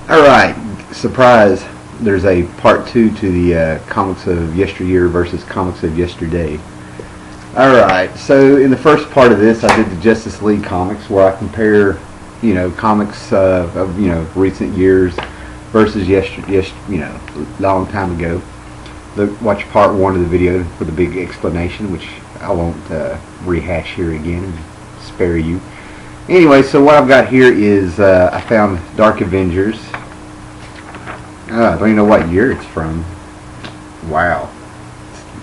Alright, surprise. There's a part 2 to the comics of yesteryear versus comics of yesterday. Alright, so in the first part of this I did the Justice League comics where I compare, comics of, recent years versus long time ago. Watch part 1 of the video for the big explanation, which I won't rehash here again and spare you. Anyway, so what I've got here is I found Dark Avengers. I don't even know what year it's from. Wow.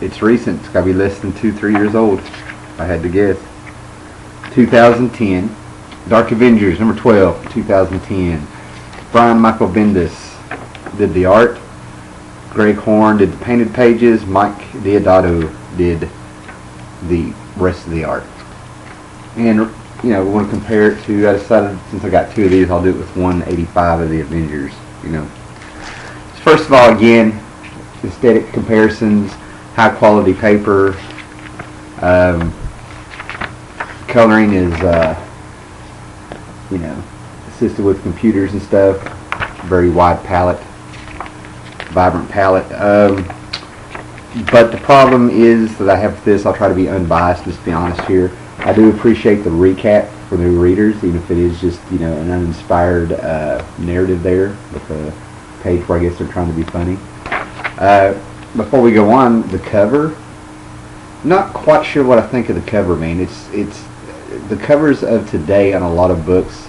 It's recent. It's got to be less than 2-3 years old, if I had to guess. 2010. Dark Avengers, number 12, 2010. Brian Michael Bendis did the art. Greg Horn did the painted pages. Mike Deodato did the rest of the art. And, we want to compare it to, I decided since I got 2 of these, I'll do it with 185 of the Avengers, First of all, again, aesthetic comparisons, high quality paper, coloring is, assisted with computers and stuff, very wide palette, vibrant palette. But the problem is that I have this, I'll try to be unbiased, let's be honest here. I do appreciate the recap for new readers, even if it is just, an uninspired narrative there with a page where I guess they're trying to be funny. Before we go on, the cover, not quite sure what I think of the cover, man. It's the covers of today on a lot of books,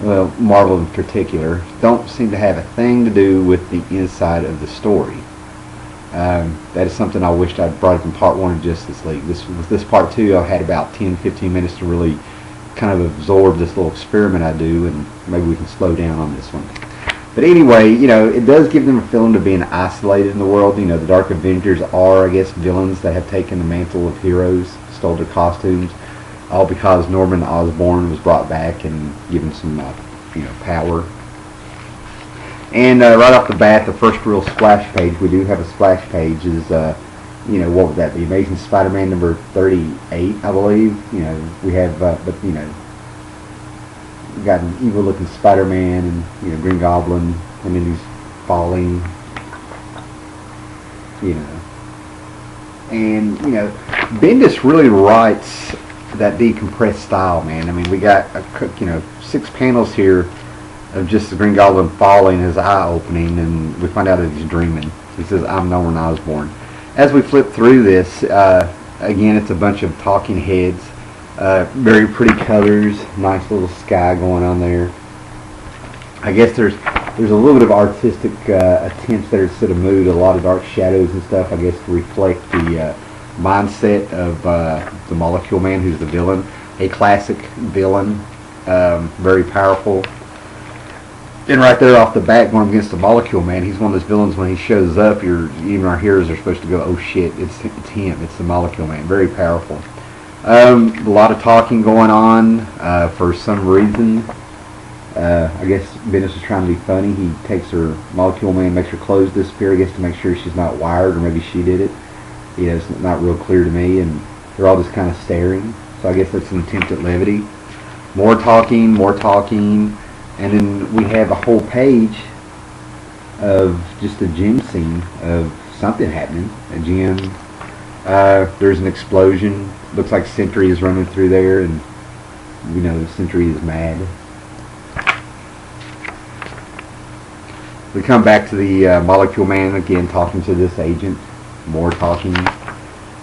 well, Marvel in particular, don't seem to have a thing to do with the inside of the story. That is something I wished I'd brought up in part 1 of Justice League. With this part 2, I had about 10-15 minutes to really kind of absorb this little experiment I do, and maybe we can slow down on this one. But anyway, it does give them a feeling of being isolated in the world. The Dark Avengers are, I guess, villains that have taken the mantle of heroes, stole their costumes, all because Norman Osborn was brought back and given some, power. And right off the bat, the first real splash page, we do have a splash page, is, what was that, the Amazing Spider-Man number 38, I believe. We have, we got an evil-looking Spider-Man and, Green Goblin, and then he's falling, And, Bendis really writes that decompressed style, man. I mean, we got, 6 panels here of just the Green Goblin falling, his eye opening, and we find out that he's dreaming. He says, "I'm Norman Osborn." As we flip through this, again, it's a bunch of talking heads, very pretty colors, nice little sky going on there. I guess there's a little bit of artistic attempts there to set a mood, a lot of dark shadows and stuff, I guess, to reflect the mindset of the Molecule Man, who's the villain, a classic villain, very powerful. And right there off the bat, going against the Molecule Man, he's one of those villains. When he shows up, even our heroes are supposed to go, "Oh shit, it's him, it's the Molecule Man." Very powerful. A lot of talking going on for some reason. I guess Bendis is trying to be funny. He takes her Molecule Man, makes her clothes disappear, I guess, to make sure she's not wired, or maybe she did it. It's not real clear to me, and they're all just kind of staring. So I guess that's an attempt at levity. More talking, and then we have a whole page of just a gym scene of something happening. A gym. There's an explosion. Looks like Sentry is running through there, and Sentry is mad. We come back to the Molecule Man again, talking to this agent. More talking,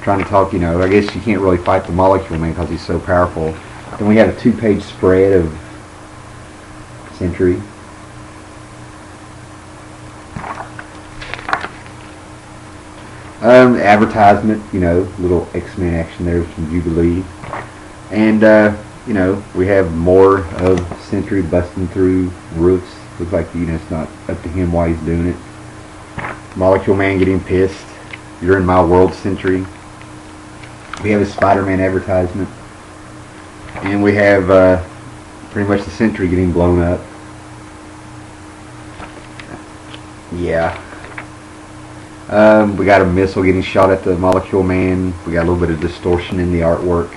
trying to talk. I guess you can't really fight the Molecule Man because he's so powerful. Then we have a 2-page spread of Sentry. Advertisement, little X-Men action there from Jubilee. And, we have more of Sentry busting through roofs. Looks like, it's not up to him why he's doing it. Molecule Man getting pissed. "You're in my world, Sentry." We have a Spider-Man advertisement. And we have pretty much the Sentry getting blown up. Yeah. We got a missile getting shot at the Molecule Man. We got a little bit of distortion in the artwork.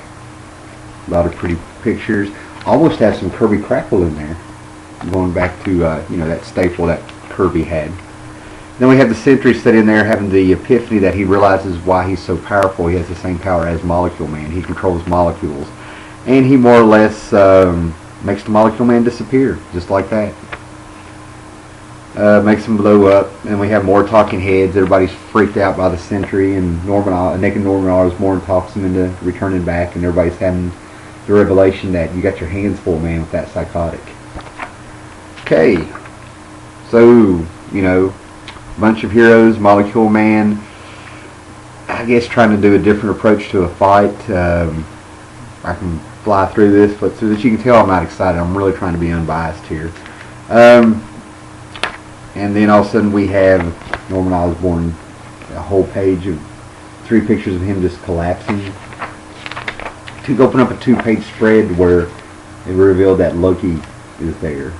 A lot of pretty pictures. Almost have some Kirby Crackle in there. going back to that staple that Kirby had. Then we have the Sentry sitting there having the epiphany that he realizes why he's so powerful. He has the same power as Molecule Man. He controls molecules, and he more or less makes the Molecule Man disappear, just like that. Makes him blow up, and we have more talking heads. Everybody's freaked out by the Sentry, and naked Norman Osborn talks him into returning back, and everybody's having the revelation that you got your hands full, man, with that psychotic. Okay, so, bunch of heroes, Molecule Man, I guess trying to do a different approach to a fight. I can fly through this, flip through this. You can tell I'm not excited. I'm really trying to be unbiased here. And then all of a sudden we have Norman Osborn, a whole page of 3 pictures of him just collapsing. To open up a 2-page spread where it revealed that Loki is there.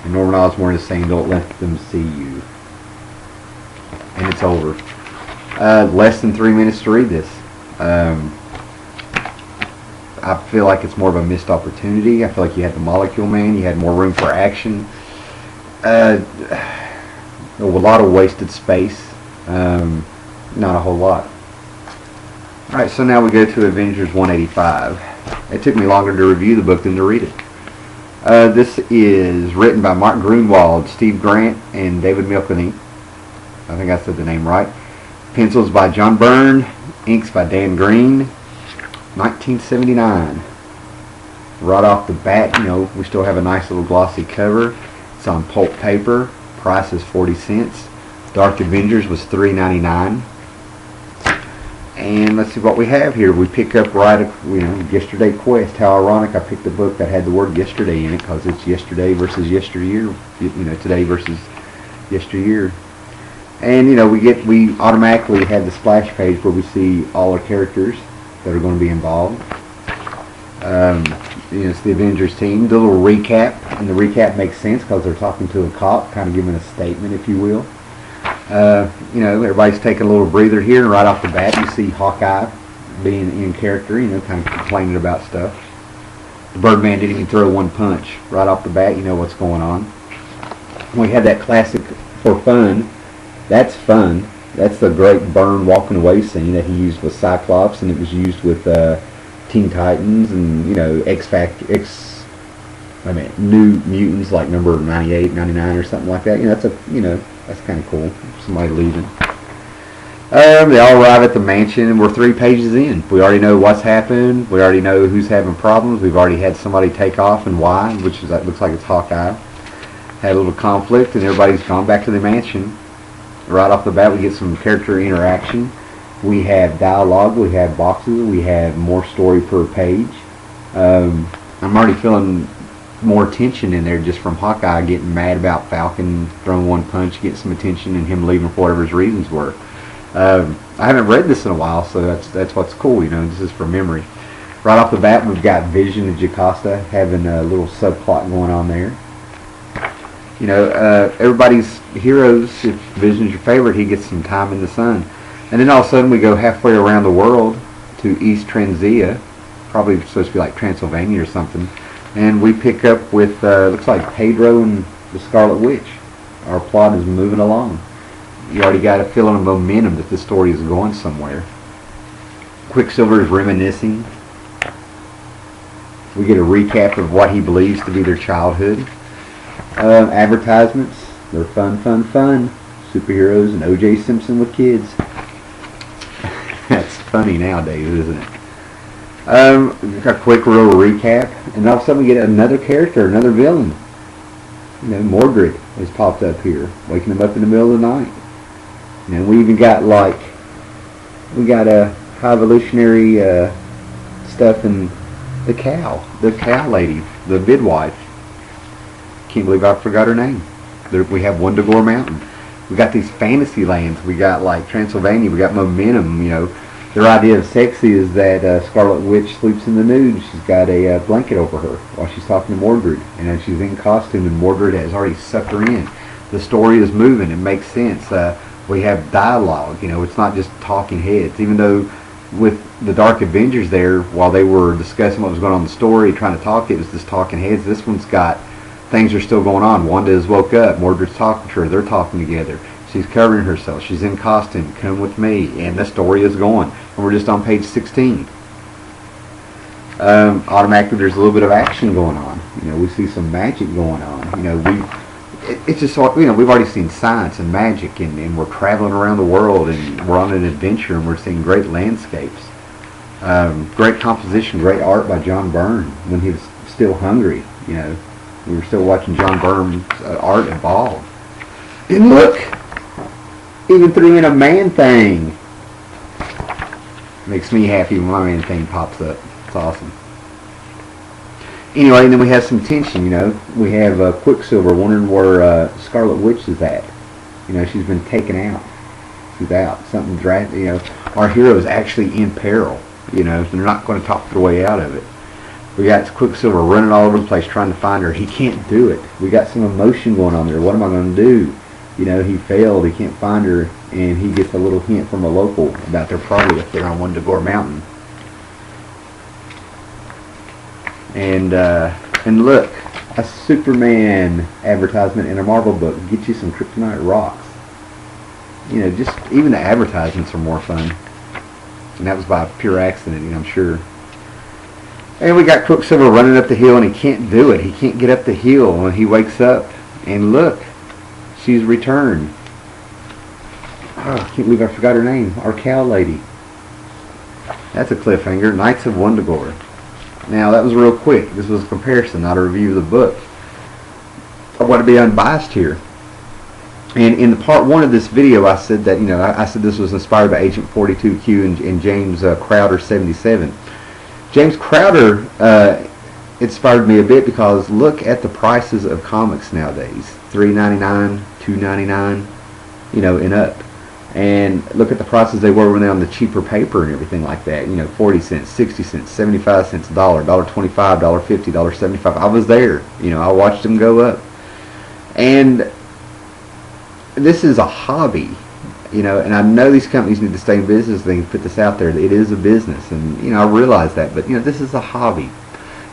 And Norman Osborn is saying, don't let them see you. And it's over. Less than 3 minutes to read this. I feel like it's more of a missed opportunity. I feel like you had the Molecule Man, you had more room for action. A lot of wasted space. Not a whole lot. Alright, so now we go to Avengers 185. It took me longer to review the book than to read it. This is written by Mark Gruenwald, Steve Grant, and David Milkeny. I think I said the name right. Pencils by John Byrne. Inks by Dan Green. 1979. Right off the bat, we still have a nice little glossy cover. It's on pulp paper. Price is 40 cents. Dark Avengers was $3.99. And let's see what we have here. We pick up Yesterday Quest. How ironic, I picked a book that had the word yesterday in it because it's yesterday versus yesteryear. Today versus yesteryear. And we automatically have the splash page where we see all our characters that are going to be involved. It's the Avengers team. The little recap, and the recap makes sense because they're talking to a cop, kind of giving a statement, if you will. Everybody's taking a little breather here, and right off the bat, you see Hawkeye being in character, kind of complaining about stuff. The Birdman didn't even throw one punch. Right off the bat, you know what's going on. We had that classic for fun. That's fun. That's the great Byrne walking away scene that he used with Cyclops, and it was used with Teen Titans and New Mutants like number 98, 99 or something like that. That's kind of cool. Somebody leaving. They all arrive at the mansion, and we're 3 pages in. We already know what's happened. We already know who's having problems. We've already had somebody take off and why, that looks like it's Hawkeye. Had a little conflict, and everybody's gone back to the mansion. Right off the bat, we get some character interaction. We have dialogue, we have boxes, we have more story per page. I'm already feeling more tension in there just from Hawkeye getting mad about Falcon throwing one punch, getting some attention, and him leaving for whatever his reasons were. I haven't read this in a while, so that's what's cool. This is from memory. Right off the bat, we've got Vision and Jocasta having a little subplot going on there. Everybody's heroes. If Vision's your favorite, he gets some time in the sun. And then all of a sudden we go halfway around the world to East Transia, probably supposed to be like Transylvania or something, and we pick up with, looks like Pedro and the Scarlet Witch. Our plot is moving along. You already got a feeling of momentum that this story is going somewhere. Quicksilver is reminiscing. We get a recap of what he believes to be their childhood. Advertisements. They're fun. Superheroes and O.J. Simpson with kids. That's funny nowadays, isn't it? A quick little recap, and all of a sudden we get another character, another villain. Mordred has popped up here, waking him up in the middle of the night. We even got a high evolutionary stuff in the cow lady, the midwife. Can't believe I forgot her name. We have Wundagore Mountain. We got these fantasy lands. We got like Transylvania. We got momentum. Their idea of sexy is that Scarlet Witch sleeps in the nude. She's got a blanket over her while she's talking to Mordred, and then she's in costume, and Mordred has already sucked her in. The story is moving. It makes sense. We have dialogue. It's not just talking heads. Even though with the Dark Avengers there, while they were discussing what was going on in the story, trying to talk, it was just talking heads. This one's got things are still going on. Wanda has woke up. Mordred's talking to her. They're talking together. She's covering herself. She's in costume. Come with me. And the story is going. And we're just on page 16. Automatically there's a little bit of action going on. You know, we see some magic going on. You know, it's just, you know, we've already seen science and magic, and we're traveling around the world, and we're on an adventure, and we're seeing great landscapes. Great composition, great art by John Byrne when he was still hungry. You know, we were still watching John Byrne's art evolve. And look, even threw in a man thing. Makes me happy when my man thing pops up. It's awesome. Anyway, and then we have some tension, you know. We have Quicksilver wondering where Scarlet Witch is at. You know, she's been taken out. She's out. Something's right, you know. Our hero is actually in peril. You know, they're not going to talk their way out of it. We got Quicksilver running all over the place trying to find her. He can't do it. We got some emotion going on there. What am I going to do? You know, he failed. He can't find her. And he gets a little hint from a local about their party up there on Wundagore Mountain. And look, a Superman advertisement in a Marvel book. Get you some kryptonite rocks. You know, just even the advertisements are more fun. And that was by pure accident, you know, I'm sure. And we got Quicksilver running up the hill, and he can't do it. He can't get up the hill, and he wakes up, and look, she's returned. Oh, I can't believe I forgot her name. Our cow lady. That's a cliffhanger. Knights of Wundagore. Now, that was real quick. This was a comparison, not a review of the book. I want to be unbiased here. And in the part one of this video, I said that, you know, I said this was inspired by Agent 42Q and James Crowder 77. James Crowder inspired me a bit because look at the prices of comics nowadays. $3.99, $2.99, you know, and up. And look at the prices they were when they were on the cheaper paper and everything like that. You know, 40 cents, 60 cents, 75 cents, $1, $1.25, $1.50, $1.75. I was there. You know, I watched them go up. And this is a hobby, you know, and I know these companies need to stay in business. They can put this out there. It is a business, and, you know, I realize that. But, you know, this is a hobby.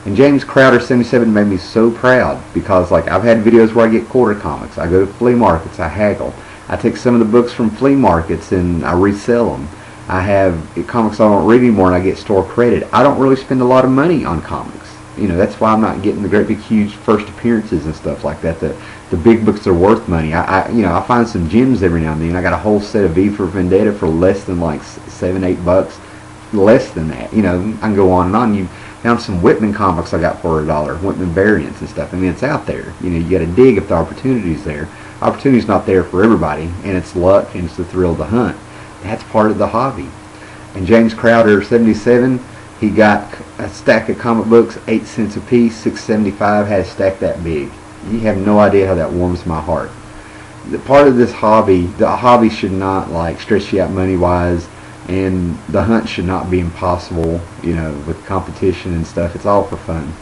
And James Crowder 77 made me so proud because, like, I've had videos where I get quarter comics. I go to flea markets. I haggle. I take some of the books from flea markets and I resell them. I have comics I don't read anymore and I get store credit. I don't really spend a lot of money on comics. You know, that's why I'm not getting the great big huge first appearances and stuff like that. The big books are worth money. You know, I find some gems every now and then. I got a whole set of V for Vendetta for less than like $7-8. Less than that. You know, I can go on and on. You found some Whitman comics I got for $1. Whitman variants and stuff. I mean, it's out there. You know, you got to dig if the opportunity's there. Opportunity's not there for everybody, and it's luck and it's the thrill of the hunt. That's part of the hobby. And James Crowder 77, he got a stack of comic books, 8 cents a piece, $6.75, had a stack that big. You have no idea how that warms my heart. The part of this hobby, the hobby should not like stress you out money wise, and the hunt should not be impossible, you know, with competition and stuff. It's all for fun.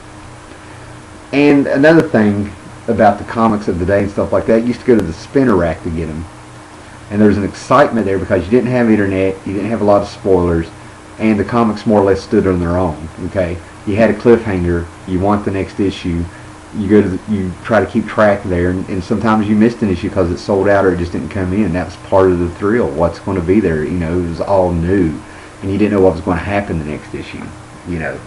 And another thing about the comics of the day and stuff like that, you used to go to the spinner rack to get them. And there's an excitement there because you didn't have internet, you didn't have a lot of spoilers, and the comics more or less stood on their own. Okay, you had a cliffhanger, you want the next issue, you try to keep track there, and sometimes you missed an issue because it sold out or it just didn't come in. That was part of the thrill. What's going to be there? You know, it was all new, and you didn't know what was going to happen the next issue. You know.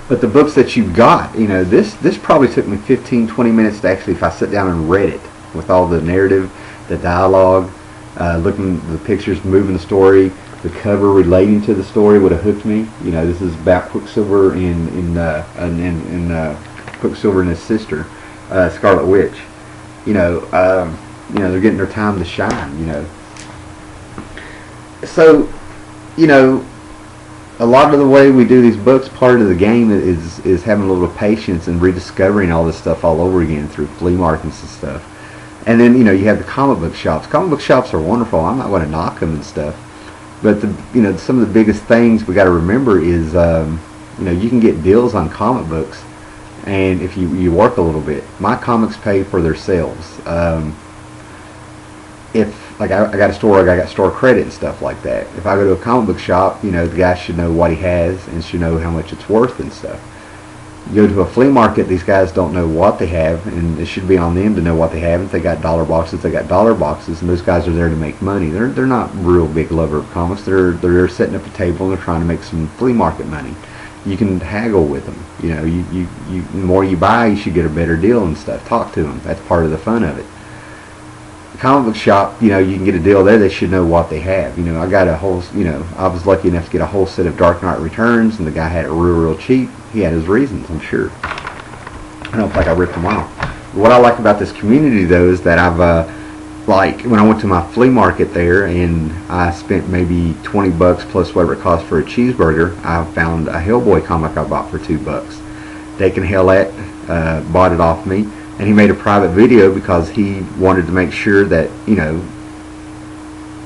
But the books that you got, you know, this probably took me 15-20 minutes to actually, if I sit down and read it with all the narrative, the dialogue, looking at the pictures, moving the story, the cover relating to the story would have hooked me. You know, this is about Quicksilver and Quicksilver and his sister, Scarlet Witch. You know, they're getting their time to shine. You know, so, you know, a lot of the way we do these books, part of the game is having a little patience and rediscovering all this stuff all over again through flea markets and stuff. And then, you know, you have the comic book shops. Comic book shops are wonderful. I'm not going to knock them and stuff. But, you know, some of the biggest things we got to remember is, you know, you can get deals on comic books, and if you work a little bit. My comics pay for their sales. If, like, I got a store, I got store credit and stuff like that. If I go to a comic book shop, you know, the guy should know what he has and should know how much it's worth and stuff. You go to a flea market, these guys don't know what they have, and it should be on them to know what they have. If they got dollar boxes, they got dollar boxes, and those guys are there to make money. They're not real big lover of comics. They're setting up a table and they're trying to make some flea market money. You can haggle with them. You know, the more you buy, you should get a better deal and stuff. Talk to them. That's part of the fun of it. The comic book shop, you know, you can get a deal there. They should know what they have. You know, I got a whole, you know, I was lucky enough to get a whole set of Dark Knight Returns, and the guy had it real cheap. He had his reasons, I'm sure. I don't think I ripped him off. What I like about this community, though, is that I've, like, when I went to my flea market there and I spent maybe $20 plus whatever it cost for a cheeseburger, I found a Hellboy comic I bought for $2. Dakin Hellette bought it off me, and he made a private video because he wanted to make sure that, you know,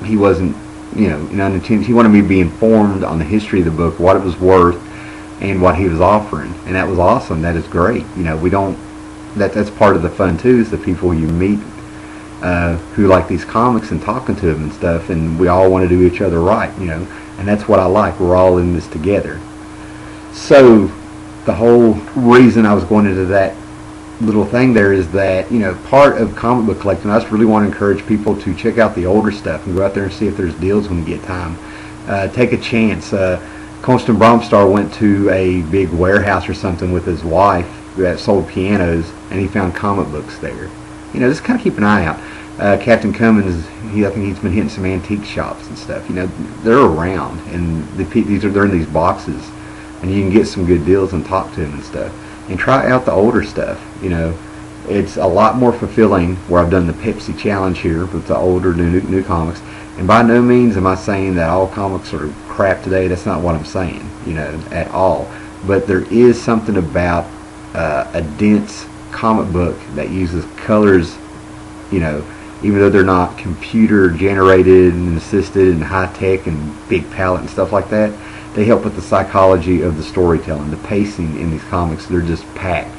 he wasn't, you know, he wanted me to be informed on the history of the book, what it was worth, and what he was offering. And that was awesome. That is great. You know, we don't, that's part of the fun too, is the people you meet who like these comics and talking to them and stuff, and we all want to do each other right, you know, and that's what I like. We're all in this together. So the whole reason I was going into that little thing there is that, you know, part of comic book collecting, I just really want to encourage people to check out the older stuff and go out there and see if there's deals when you get time. Take a chance. Constant Bromstar went to a big warehouse or something with his wife that sold pianos, and he found comic books there. You know, just kind of keep an eye out. Captain Cummins, I think he's been hitting some antique shops and stuff. You know, they're around, and they're in these boxes, and you can get some good deals and talk to them and stuff. And try out the older stuff. You know, it's a lot more fulfilling where I've done the Pepsi challenge here with the older new comics. And by no means am I saying that all comics are crap today. That's not what I'm saying, you know, at all. But there is something about a dense comic book that uses colors, you know, even though they're not computer generated and assisted and high tech and big palette and stuff like that. They help with the psychology of the storytelling, the pacing in these comics. They're just packed.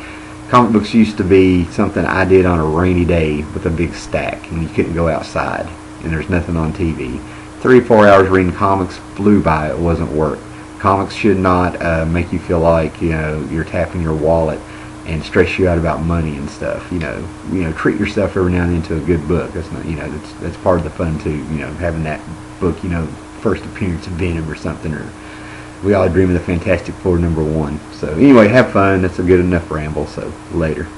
Comic books used to be something I did on a rainy day with a big stack, and you couldn't go outside, and there's nothing on TV. 3 or 4 hours reading comics flew by. It wasn't work. Comics should not make you feel like, you know, you're tapping your wallet and stress you out about money and stuff. You know, treat yourself every now and then to a good book. That's not, you know, that's part of the fun too. You know, having that book, you know, first appearance of Venom or something, or we all dream of the Fantastic Four #1. So anyway, have fun. That's a good enough ramble. So later.